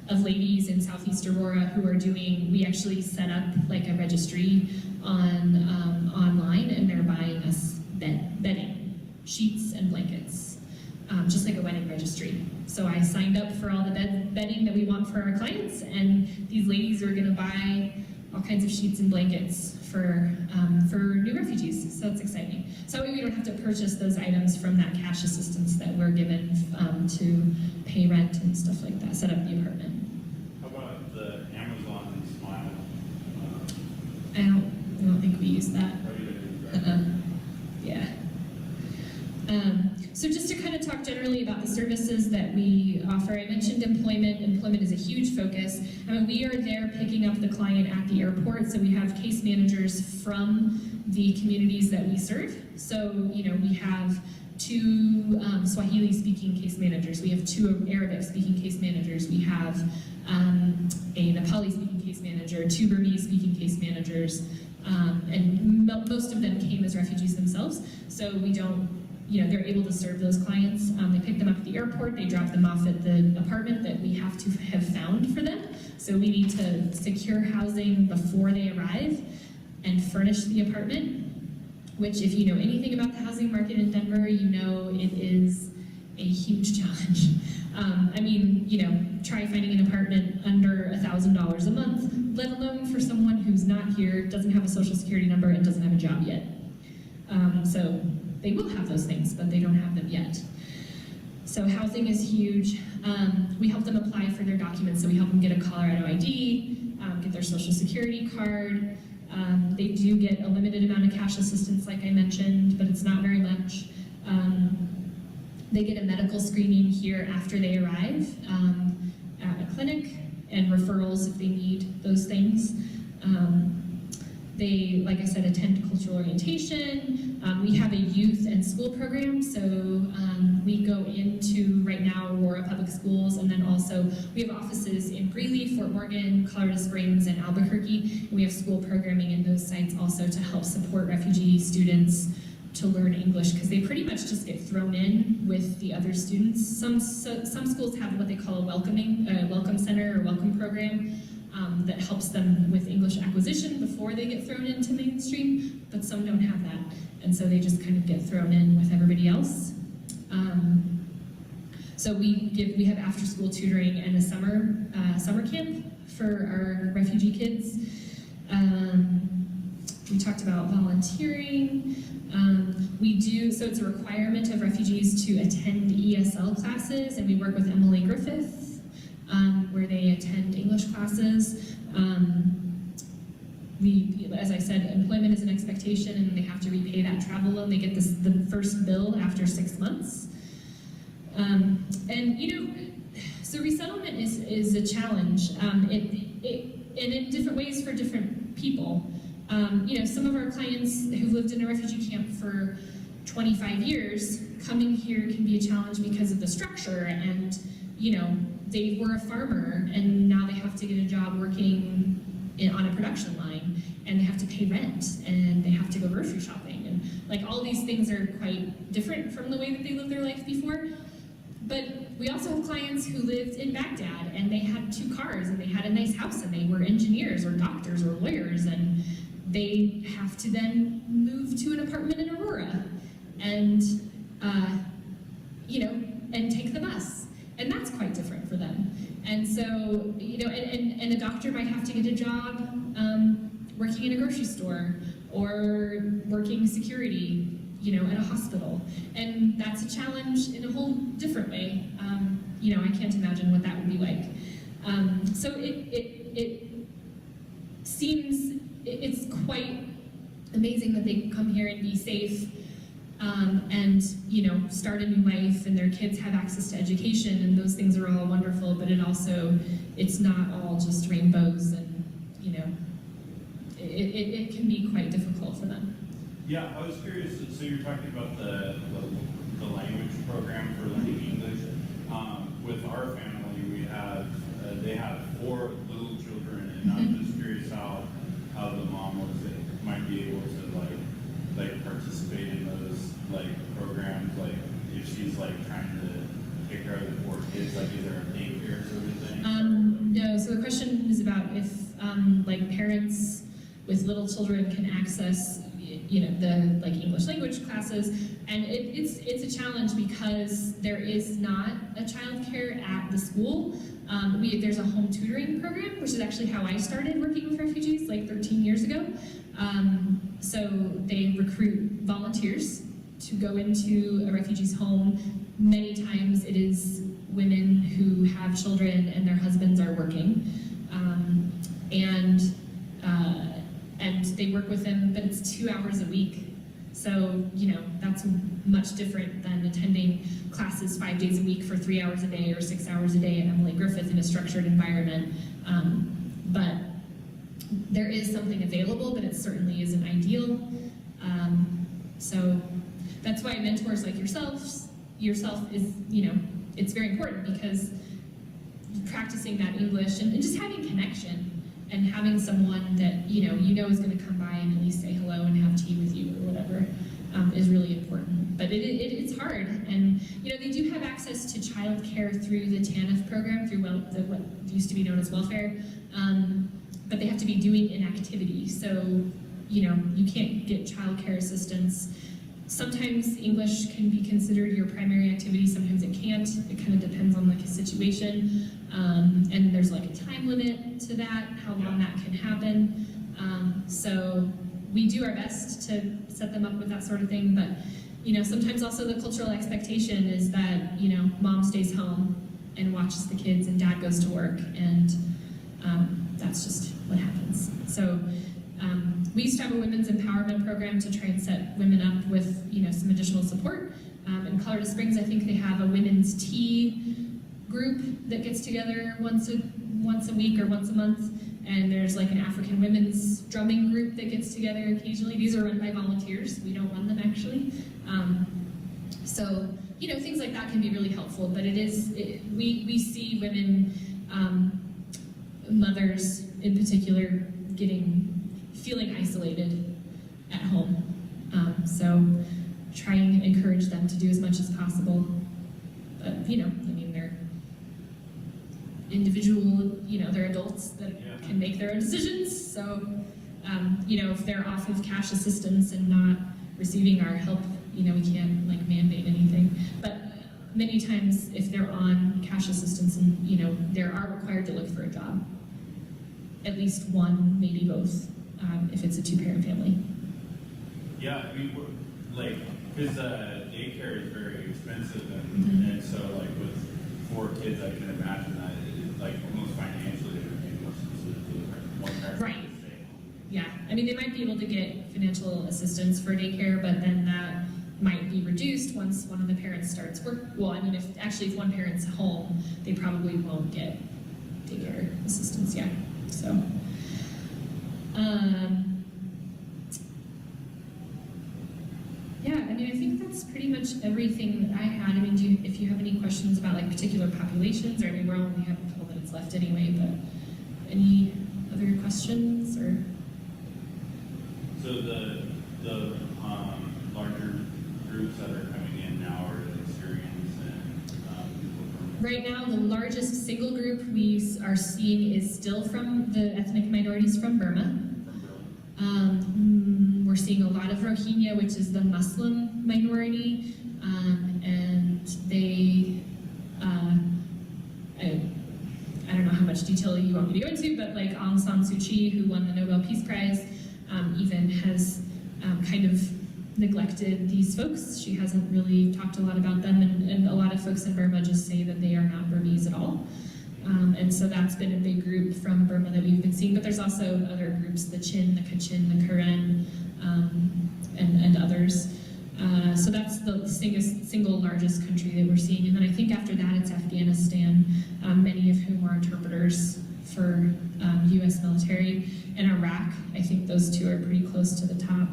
of ladies in Southeast Aurora who are doing, we actually set up like a registry online, and they're buying us bedding, sheets and blankets, just like a wedding registry. So I signed up for all the bedding that we want for our clients, and these ladies are gonna buy all kinds of sheets and blankets for new refugees, so it's exciting. So we don't have to purchase those items from that cash assistance that we're given to pay rent and stuff like that, set up the apartment. How about the Amazon Smile? I don't think we use that. Yeah. So just to kind of talk generally about the services that we offer, I mentioned employment. Employment is a huge focus. I mean, we are there picking up the client at the airport, so we have case managers from the communities that we serve. So, we have 2 Swahili-speaking case managers. We have 2 Arabic-speaking case managers. We have a Nepali-speaking case manager, 2 Burmese-speaking case managers, and most of them came as refugees themselves. So we don't, they're able to serve those clients. They pick them up at the airport, they drop them off at the apartment that we have to have found for them. So we need to secure housing before they arrive and furnish the apartment, which if you know anything about the housing market in Denver, you know it is a huge challenge. Try finding an apartment under $1,000 a month, let alone for someone who's not here, doesn't have a social security number, and doesn't have a job yet. So they will have those things, but they don't have them yet. So housing is huge. We help them apply for their documents, so we help them get a Colorado ID, get their social security card. They do get a limited amount of cash assistance, like I mentioned, but it's not very much. They get a medical screening here after they arrive at a clinic, and referrals if they need those things. They, like I said, attend cultural orientation. We have a youth and school program, so we go into, right now, Aurora Public Schools, and then also we have offices in Greeley, Fort Morgan, Colorado Springs, and Albuquerque, and we have school programming in those sites also to help support refugee students to learn English, because they pretty much just get thrown in with the other students. Some schools have what they call a welcome center or welcome program, that helps them with English acquisition before they get thrown into mainstream, but some don't have that, and so they just kind of get thrown in with everybody else. So we have after-school tutoring and a summer camp for our refugee kids. We talked about volunteering. So it's a requirement of refugees to attend ESL classes, and we work with Emily Griffith, where they attend English classes. As I said, employment is an expectation, and they have to repay that travel loan. They get the first bill after 6 months. So resettlement is a challenge, and in different ways for different people. Some of our clients who've lived in a refugee camp for 25 years, coming here can be a challenge because of the structure, and they were a farmer and now they have to get a job working on a production line, and they have to pay rent, and they have to go grocery shopping, and like all these things are quite different from the way that they lived their life before. But we also have clients who lived in Baghdad, and they had 2 cars, and they had a nice house, and they were engineers or doctors or lawyers, and they have to then move to an apartment in Aurora, and and take the bus, and that's quite different for them. And so, and a doctor might have to get a job working in a grocery store or working security, at a hospital. And that's a challenge in a whole different way. I can't imagine what that would be like. So it seems, it's quite amazing that they come here and be safe, and start a new life, and their kids have access to education, and those things are all wonderful, but it's not all just rainbows, and it can be quite difficult for them. Yeah, I was curious, so you're talking about the language program for learning English. With our family, they have 4 little children, and I'm just curious how the mom might be able to participate in those programs, if she's trying to take care of the 4 kids, is there a daycare sort of thing? No, so the question is about if parents with little children can access the English language classes, and it's a challenge because there is not a childcare at the school. There's a home tutoring program, which is actually how I started working with refugees 13 years ago. So they recruit volunteers to go into a refugee's home. Many times it is women who have children and their husbands are working, and they work with them, but it's 2 hours a week. So, that's much different than attending classes 5 days a week for 3 hours a day or 6 hours a day at Emily Griffith in a structured environment. But there is something available, but it certainly isn't ideal. So that's why mentors like yourself is, it's very important, because practicing that English and just having connection, and having someone that is going to come by and at least say hello and have tea with you or whatever is really important. But it's hard, and they do have access to childcare through the TANF program, through what used to be known as welfare, but they have to be doing an activity. So you can't get childcare assistance. Sometimes English can be considered your primary activity, sometimes it can't. It kind of depends on the situation. And there's a time limit to that, how long that can happen. So we do our best to set them up with that sort of thing, but sometimes also the cultural expectation is that mom stays home and watches the kids and dad goes to work, and that's just what happens. So we used to have a women's empowerment program to try and set women up with some additional support. In Colorado Springs, I think they have a women's tea group that gets together once a week or once a month, and there's like an African women's drumming group that gets together occasionally. These are run by volunteers. We don't run them actually. So, you know, things like that can be really helpful, but we see women, mothers in particular, feeling isolated at home. So try and encourage them to do as much as possible. But, you know, I mean, they're individual, you know, they're adults that can make their own decisions. So, you know, if they're off of cash assistance and not receiving our help, you know, we can't like mandate anything. But many times if they're on cash assistance and, you know, they are required to look for a job. At least one, maybe both, if it's a two-parent family. Yeah, I mean, because daycare is very expensive, and so like with 4 kids, I can imagine that like almost financially it would make more sense to do one parent. Right. Yeah, I mean, they might be able to get financial assistance for daycare, but then that might be reduced once one of the parents starts work. Well, I mean, if one parent's home, they probably won't get daycare assistance yet. So, yeah, I mean, I think that's pretty much everything that I had. I mean, if you have any questions about like particular populations, or I mean, we only have a couple minutes left anyway, but any other questions or? So the larger groups that are coming in now are the Syrians and people from... Right now, the largest single group we are seeing is still from the ethnic minorities from Burma. We're seeing a lot of Rohingya, which is the Muslim minority, and they, I don't know how much detail you want me to go into, but like Aung San Suu Kyi, who won the Nobel Peace Prize, even has kind of neglected these folks. She hasn't really talked a lot about them, and a lot of folks in Burma just say that they are not Burmese at all. And so that's been a big group from Burma that we've been seeing, but there's also other groups, the Chin, the Kachin, the Karen, and others. So that's the single largest country that we're seeing. And then I think after that it's Afghanistan, many of whom are interpreters for US military, and Iraq. I think those two are pretty close to the top.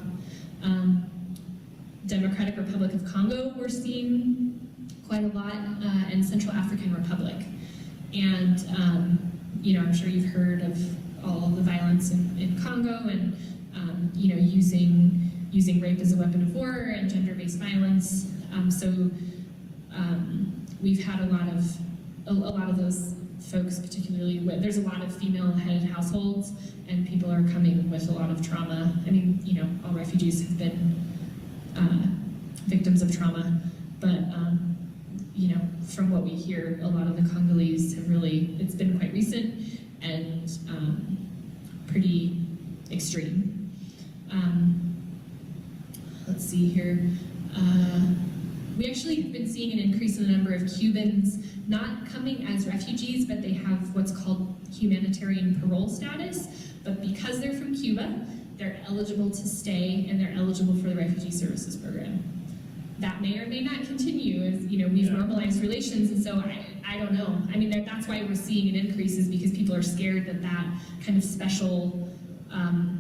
Democratic Republic of Congo we're seeing quite a lot, and Central African Republic. And you know, I'm sure you've heard of all the violence in Congo, and you know, using rape as a weapon of war and gender-based violence. So we've had a lot of those folks, particularly there's a lot of female-headed households, and people are coming with a lot of trauma. I mean, you know, all refugees have been victims of trauma, but you know, from what we hear, a lot of the Congolese have really, it's been quite recent and pretty extreme. Let's see here. We actually have been seeing an increase in the number of Cubans not coming as refugees, but they have what's called humanitarian parole status. But because they're from Cuba, they're eligible to stay, and they're eligible for the Refugee Services Program. That may or may not continue, as you know, we've normalized relations, and so I don't know. I mean, that's why we're seeing an increase, is because people are scared that that kind of special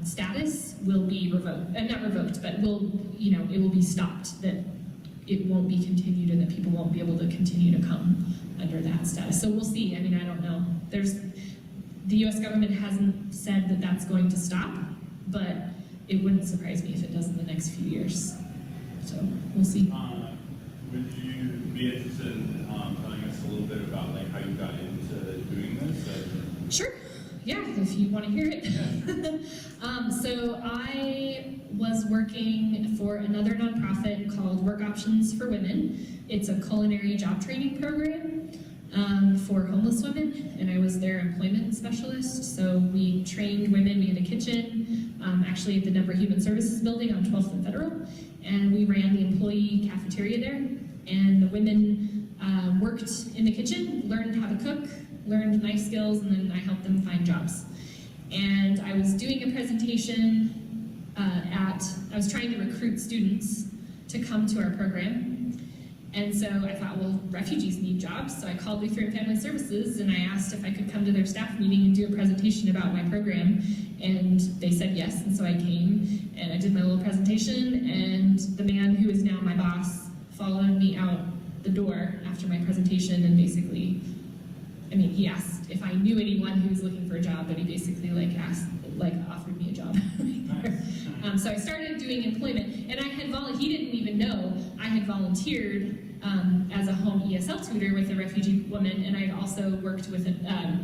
status will be revoked, not revoked, but will, you know, it will be stopped, that it won't be continued, and that people won't be able to continue to come under that status. So we'll see. I mean, I don't know. The U.S. government hasn't said that that's going to stop, but it wouldn't surprise me if it does in the next few years. So we'll see. Would you be interested in telling us a little bit about like how you got into doing this? Sure. Yeah, if you want to hear it. So I was working for another nonprofit called Work Options for Women. It's a culinary job training program for homeless women, and I was their employment specialist. So we trained women. We had a kitchen, actually at the Denver Human Services Building on 12th and Federal, and we ran the employee cafeteria there. And the women worked in the kitchen, learned how to cook, learned knife skills, and then I helped them find jobs. And I was doing a presentation I was trying to recruit students to come to our program. And so I thought, well, refugees need jobs, so I called Lutheran Family Services and I asked if I could come to their staff meeting and do a presentation about my program, and they said yes, and so I came and I did my little presentation, and the man who is now my boss followed me out the door after my presentation and basically, I mean, he asked if I knew anyone who was looking for a job, but he basically offered me a job. So I started doing employment, and he didn't even know I had volunteered as a home ESL tutor with a refugee woman, and I had also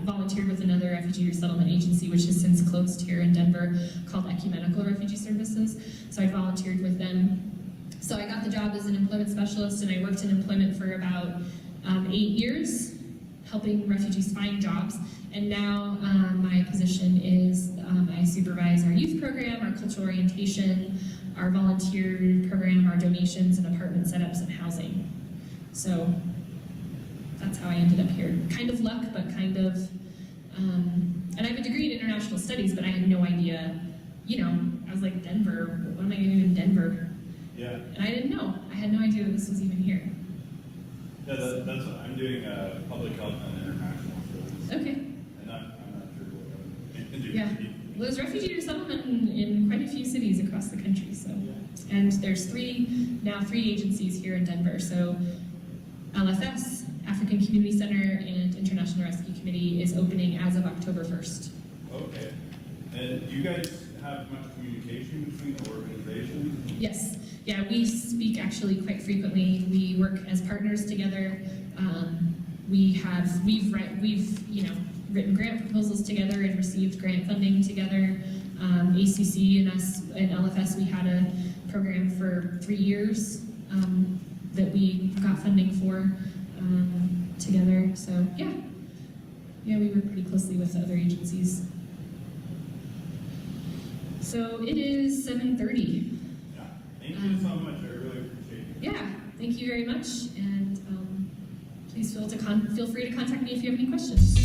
volunteered with another refugee resettlement agency, which has since closed here in Denver, called Ecumenical Refugee Services. So I volunteered with them. So I got the job as an employment specialist, and I worked in employment for about 8 years, helping refugees find jobs. And now my position is I supervise our youth program, our cultural orientation, our volunteer program, our donations, and apartment setups and housing. So that's how I ended up here. Kind of luck, but kind of, and I have a degree in international studies, but I had no idea, I was like, Denver, what am I gonna do in Denver? Yeah. And I didn't know. I had no idea that this was even here. Yeah, that's what I'm doing, public health and international studies. Okay. I'm not sure what I'm doing. Yeah. Well, there's refugee resettlement in quite a few cities across the country. So, and there's three agencies here in Denver. So, LFS, African Community Center, and International Rescue Committee is opening as of October 1st. Okay. And do you guys have much communication between the organizations? Yes. Yeah, we speak actually quite frequently. We work as partners together. We've written grant proposals together and received grant funding together. ACC and us and LFS, we had a program for 3 years that we got funding for together. So yeah, we work pretty closely with other agencies. So it is 7:30. Yeah. Thank you so much. I really appreciate it. Yeah, thank you very much, and please feel free to contact me if you have any questions.